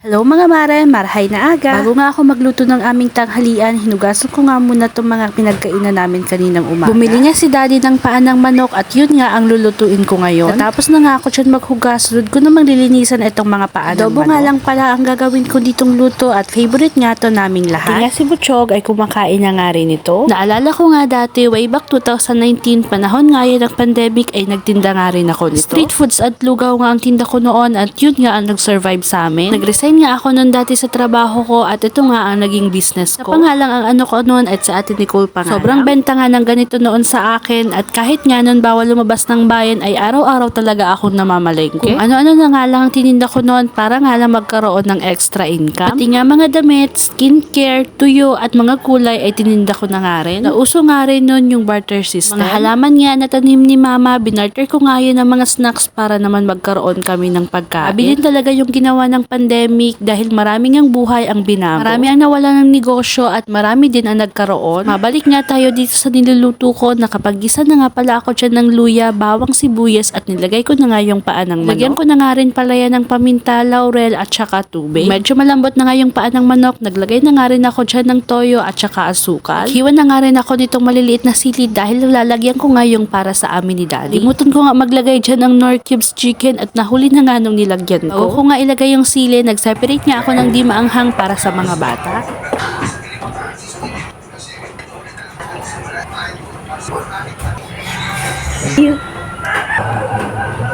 Hello mga mare, marhay na aga. Bago nga ako magluto ng aming tanghalian, hinugasan ko nga muna itong mga pinagkainan namin kaninang umaga. Bumili nga si daddy ng paan ng manok at yun nga ang lulutuin ko ngayon. Natapos na nga ako dyan maghugas, sunod ko namang lilinisan itong mga paan ng manok. Adobo nga lang pala ang gagawin ko ditong luto at favorite nga to naming lahat. Pati nga si Butchog ay kumakain na nga rin ito. Naalala ko nga dati, way back 2019, panahon nga yan ng pandemic ay nagtinda nga rin ako nito. Street foods at lugaw nga ang tinda ko noon at yun nga ang nag-survive sa amin. Nag-resign nga ako noon dati sa trabaho ko at ito nga ang naging business ko. Napangalang ang ano ko noon at sa Ate Nicole pa nga. Sobrang benta nga ng ganito noon sa akin at kahit nga noon bawal lumabas ng bayan ay araw-araw talaga ako namamalengke. Kung ano-ano na nga lang ang tininda ko noon para nga lang magkaroon ng extra income. Pati nga mga damit, skincare, tuyo at mga kulay ay tininda ko na nga rin. Nauso nga rin noon yung barter system. Mga halaman nga na tanim ni mama, binarter ko nga yun ng mga snacks para naman magkaroon kami ng pagkain. Abilin talaga yung ginawa ng pandemic dahil maraming ang buhay ang binago. Marami ang nawala ng negosyo at marami din ang nagkaroon. Mabalik nga tayo dito sa niluluto ko. Nakapag-gisa na nga pala ako dyan ng luya, bawang sibuyas at nilagay ko na nga yung paan ng manok. Lagyan ko na nga rin pala yan ng paminta, laurel at saka tubig. Medyo malambot na nga yung paan ng manok. Naglagay na nga rin ako dyan ng toyo at saka asukal. Hiwan na nga rin ako nitong maliliit na sili dahil lalagyan ko nga yung para sa amin ni daddy. Limutan ko nga maglagay dyan ng Knorr cubes chicken at nahuli na nga nung nilagyan ko. Bago ko nga ilagay yung sili, nag-separate nga ako ng di maanghang para sa mga bata.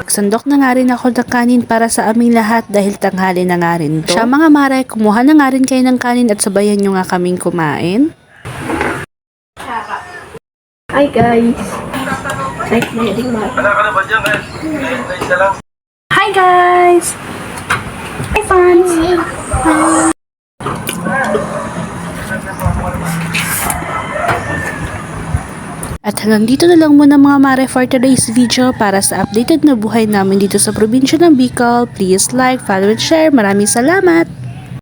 Sandok na nga rin ako ng kanin para sa aming lahat dahil tanghali na nga rin to. Siya mga mare, kumuha na nga rin kayo ng kanin at sabayan nyo nga kaming kumain. Hi guys! Hi guys! Hi fans! At hanggang dito na lang muna mga mare for today's video. Para sa updated na buhay namin dito sa probinsya ng Bicol, please like, follow and share. Maraming salamat!